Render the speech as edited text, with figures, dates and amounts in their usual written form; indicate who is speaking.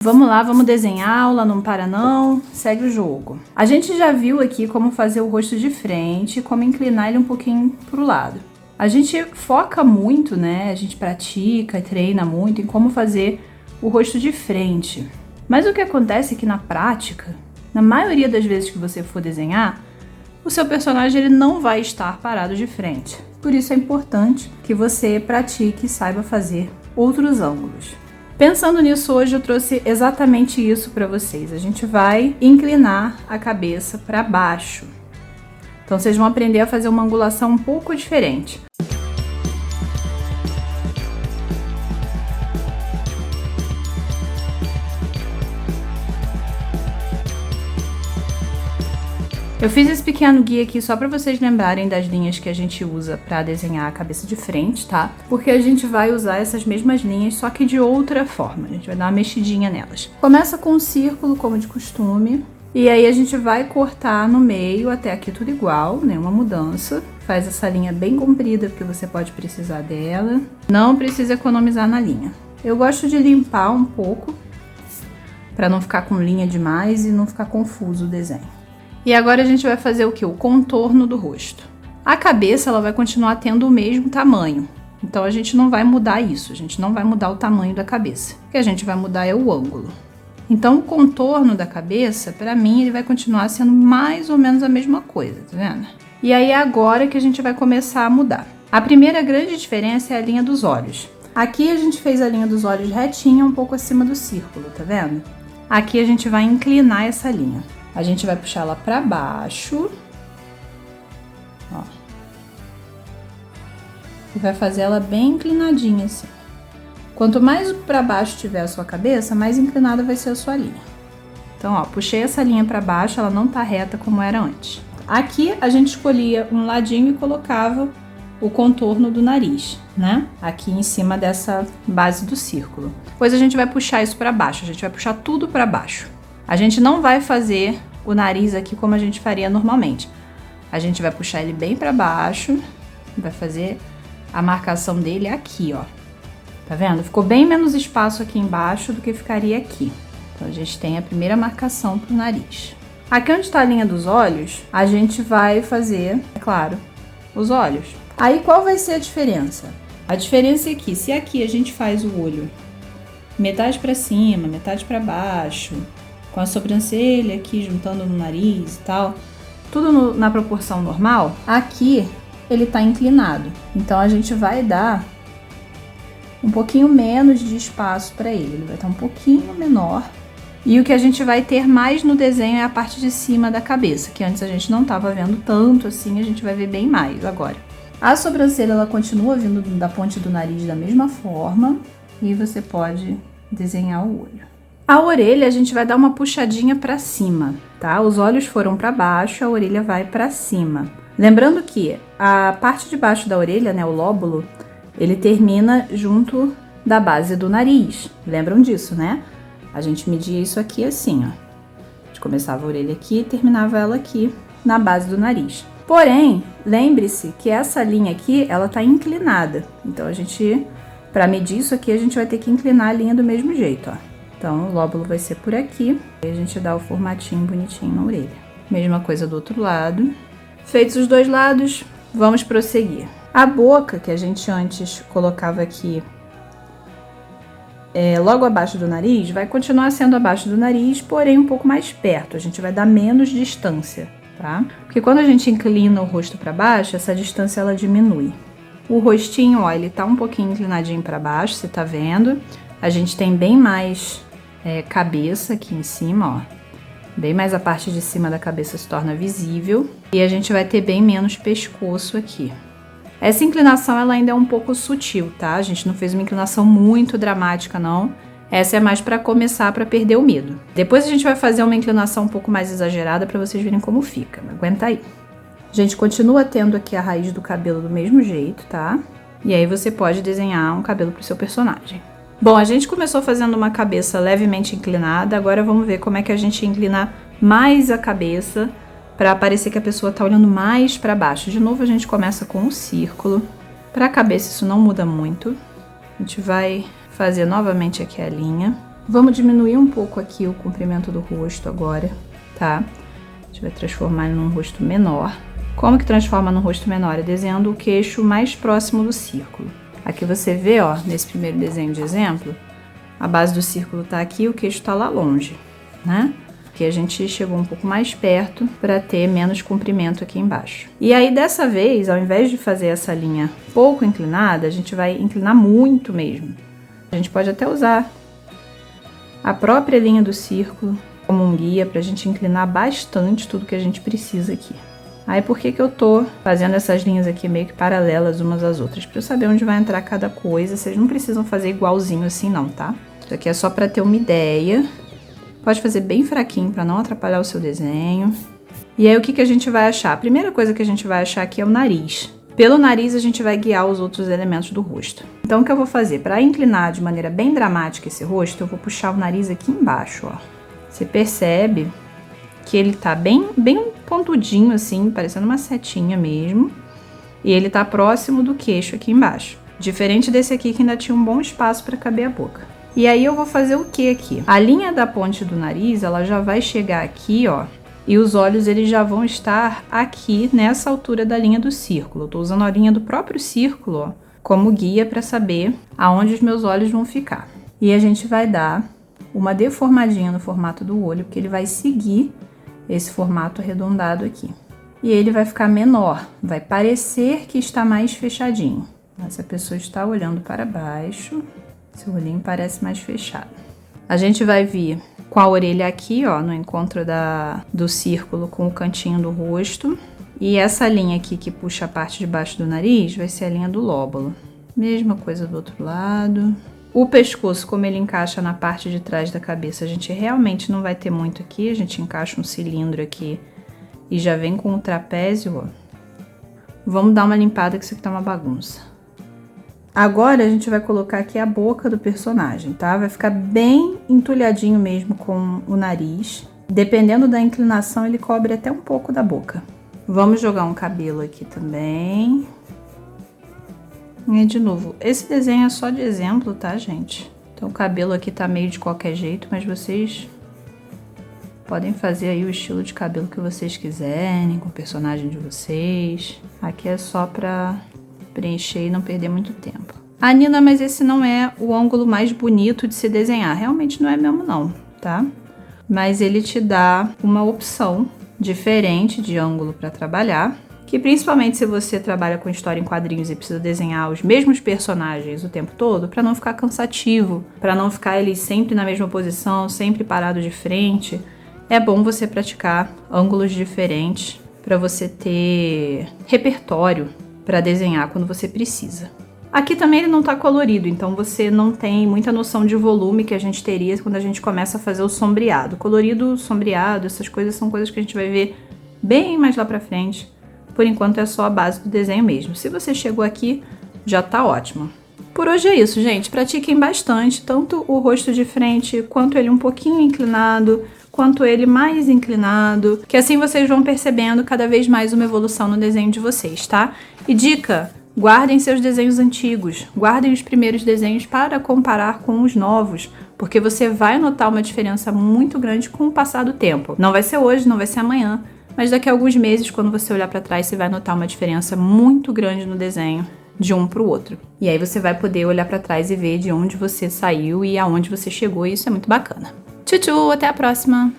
Speaker 1: Vamos lá, vamos desenhar, aula não para não, segue o jogo. A gente já viu aqui como fazer o rosto de frente, como inclinar ele um pouquinho pro lado. A gente foca muito, né, a gente pratica e treina muito em como fazer o rosto de frente. Mas o que acontece é que na prática, na maioria das vezes que você for desenhar, o seu personagem ele não vai estar parado de frente. Por isso é importante que você pratique e saiba fazer outros ângulos. Pensando nisso, hoje eu trouxe exatamente isso para vocês. A gente vai inclinar a cabeça para baixo. Então vocês vão aprender a fazer uma angulação um pouco diferente. Eu fiz esse pequeno guia aqui só para vocês lembrarem das linhas que a gente usa para desenhar a cabeça de frente, tá? Porque a gente vai usar essas mesmas linhas, só que de outra forma. A gente vai dar uma mexidinha nelas. Começa com um círculo, como de costume. E aí a gente vai cortar no meio, até aqui tudo igual, nenhuma mudança. Faz essa linha bem comprida, porque você pode precisar dela. Não precisa economizar na linha. Eu gosto de limpar um pouco, para não ficar com linha demais e não ficar confuso o desenho. E agora a gente vai fazer o que? O contorno do rosto. A cabeça ela vai continuar tendo o mesmo tamanho. Então a gente não vai mudar isso, a gente não vai mudar o tamanho da cabeça. O que a gente vai mudar é o ângulo. Então o contorno da cabeça, para mim, ele vai continuar sendo mais ou menos a mesma coisa, tá vendo? E aí é agora que a gente vai começar a mudar. A primeira grande diferença é a linha dos olhos. Aqui a gente fez a linha dos olhos retinha, um pouco acima do círculo, tá vendo? Aqui a gente vai inclinar essa linha. A gente vai puxar ela para baixo, ó, e vai fazer ela bem inclinadinha assim. Quanto mais para baixo tiver a sua cabeça, mais inclinada vai ser a sua linha. Então, ó, puxei essa linha para baixo, ela não tá reta como era antes. Aqui a gente escolhia um ladinho e colocava o contorno do nariz, né? Aqui em cima dessa base do círculo. Depois a gente vai puxar isso para baixo, a gente vai puxar tudo para baixo. A gente não vai fazer o nariz aqui como a gente faria normalmente. A gente vai puxar ele bem para baixo, vai fazer a marcação dele aqui, ó. Tá vendo? Ficou bem menos espaço aqui embaixo do que ficaria aqui. Então a gente tem a primeira marcação pro nariz. Aqui onde tá a linha dos olhos, a gente vai fazer, é claro, os olhos. Aí qual vai ser a diferença? A diferença é que se aqui a gente faz o olho metade para cima, metade para baixo, com a sobrancelha aqui juntando no nariz e tal, tudo na proporção normal, aqui ele tá inclinado. Então a gente vai dar um pouquinho menos de espaço para ele vai estar um pouquinho menor. E o que a gente vai ter mais no desenho é a parte de cima da cabeça, que antes a gente não tava vendo tanto assim, a gente vai ver bem mais agora. A sobrancelha ela continua vindo da ponte do nariz da mesma forma e você pode desenhar o olho. A orelha a gente vai dar uma puxadinha para cima, tá? Os olhos foram para baixo, a orelha vai para cima. Lembrando que a parte de baixo da orelha, né, o lóbulo, ele termina junto da base do nariz. Lembram disso, né? A gente media isso aqui assim, ó. A gente começava a orelha aqui e terminava ela aqui na base do nariz. Porém, lembre-se que essa linha aqui, ela tá inclinada. Então a gente, para medir isso aqui, a gente vai ter que inclinar a linha do mesmo jeito, ó. Então, o lóbulo vai ser por aqui, e a gente dá o formatinho bonitinho na orelha. Mesma coisa do outro lado. Feitos os dois lados, vamos prosseguir. A boca, que a gente antes colocava aqui logo abaixo do nariz, vai continuar sendo abaixo do nariz, porém um pouco mais perto. A gente vai dar menos distância, tá? Porque quando a gente inclina o rosto para baixo, essa distância ela diminui. O rostinho, ó, ele tá um pouquinho inclinadinho para baixo, você tá vendo? A gente tem bem mais cabeça aqui em cima, ó. Bem mais a parte de cima da cabeça se torna visível. E a gente vai ter bem menos pescoço aqui. Essa inclinação, ela ainda é um pouco sutil, tá? A gente não fez uma inclinação muito dramática, não. Essa é mais para começar, para perder o medo. Depois a gente vai fazer uma inclinação um pouco mais exagerada para vocês verem como fica. Aguenta aí. A gente continua tendo aqui a raiz do cabelo do mesmo jeito, tá? E aí você pode desenhar um cabelo pro seu personagem. Bom, a gente começou fazendo uma cabeça levemente inclinada, agora vamos ver como é que a gente inclina mais a cabeça para parecer que a pessoa tá olhando mais para baixo. De novo a gente começa com um círculo. Para a cabeça isso não muda muito. A gente vai fazer novamente aqui a linha. Vamos diminuir um pouco aqui o comprimento do rosto agora, tá? A gente vai transformar ele num rosto menor. Como que transforma num rosto menor? É desenhando o queixo mais próximo do círculo. Aqui você vê, ó, nesse primeiro desenho de exemplo, a base do círculo tá aqui, o queixo tá lá longe, né? Porque a gente chegou um pouco mais perto para ter menos comprimento aqui embaixo. E aí, dessa vez, ao invés de fazer essa linha pouco inclinada, a gente vai inclinar muito mesmo. A gente pode até usar a própria linha do círculo como um guia para a gente inclinar bastante tudo que a gente precisa aqui. Aí por que eu tô fazendo essas linhas aqui meio que paralelas umas às outras? Para eu saber onde vai entrar cada coisa. Vocês não precisam fazer igualzinho assim não, tá? Isso aqui é só para ter uma ideia. Pode fazer bem fraquinho para não atrapalhar o seu desenho. E aí o que a gente vai achar? A primeira coisa que a gente vai achar aqui é o nariz. Pelo nariz a gente vai guiar os outros elementos do rosto. Então o que eu vou fazer? Para inclinar de maneira bem dramática esse rosto, eu vou puxar o nariz aqui embaixo, ó. Você percebe que ele tá bem pontudinho assim, parecendo uma setinha mesmo. E ele tá próximo do queixo aqui embaixo. Diferente desse aqui que ainda tinha um bom espaço para caber a boca. E aí eu vou fazer o que aqui? A linha da ponte do nariz, ela já vai chegar aqui, ó. E os olhos, eles já vão estar aqui nessa altura da linha do círculo. Eu tô usando a linha do próprio círculo, ó, como guia para saber aonde os meus olhos vão ficar. E a gente vai dar uma deformadinha no formato do olho, porque ele vai seguir esse formato arredondado aqui. E ele vai ficar menor, vai parecer que está mais fechadinho. Mas se a pessoa está olhando para baixo, seu olhinho parece mais fechado. A gente vai vir com a orelha aqui, ó, no encontro do círculo com o cantinho do rosto. E essa linha aqui que puxa a parte de baixo do nariz vai ser a linha do lóbulo. Mesma coisa do outro lado. O pescoço, como ele encaixa na parte de trás da cabeça, a gente realmente não vai ter muito aqui. A gente encaixa um cilindro aqui e já vem com o trapézio, ó. Vamos dar uma limpada que isso aqui tá uma bagunça. Agora a gente vai colocar aqui a boca do personagem, tá? Vai ficar bem entulhadinho mesmo com o nariz. Dependendo da inclinação, ele cobre até um pouco da boca. Vamos jogar um cabelo aqui também. E de novo, esse desenho é só de exemplo, tá, gente? Então o cabelo aqui tá meio de qualquer jeito, mas vocês podem fazer aí o estilo de cabelo que vocês quiserem, com o personagem de vocês. Aqui é só pra preencher e não perder muito tempo. Ah, Nina, mas esse não é o ângulo mais bonito de se desenhar. Realmente não é mesmo não, tá? Mas ele te dá uma opção diferente de ângulo para trabalhar, que principalmente se você trabalha com história em quadrinhos e precisa desenhar os mesmos personagens o tempo todo, para não ficar cansativo, para não ficar eles sempre na mesma posição, sempre parado de frente, é bom você praticar ângulos diferentes para você ter repertório para desenhar quando você precisa. Aqui também ele não tá colorido, então você não tem muita noção de volume que a gente teria quando a gente começa a fazer o sombreado. Colorido, sombreado, essas coisas são coisas que a gente vai ver bem mais lá pra frente. Por enquanto é só a base do desenho mesmo. Se você chegou aqui, já tá ótimo. Por hoje é isso, gente. Pratiquem bastante, tanto o rosto de frente, quanto ele um pouquinho inclinado, quanto ele mais inclinado, que assim vocês vão percebendo cada vez mais uma evolução no desenho de vocês, tá? E dica, guardem seus desenhos antigos, guardem os primeiros desenhos para comparar com os novos, porque você vai notar uma diferença muito grande com o passar do tempo. Não vai ser hoje, não vai ser amanhã, mas daqui a alguns meses, quando você olhar para trás, você vai notar uma diferença muito grande no desenho de um para o outro. E aí você vai poder olhar para trás e ver de onde você saiu e aonde você chegou, e isso é muito bacana. Tchau, tchau, até a próxima!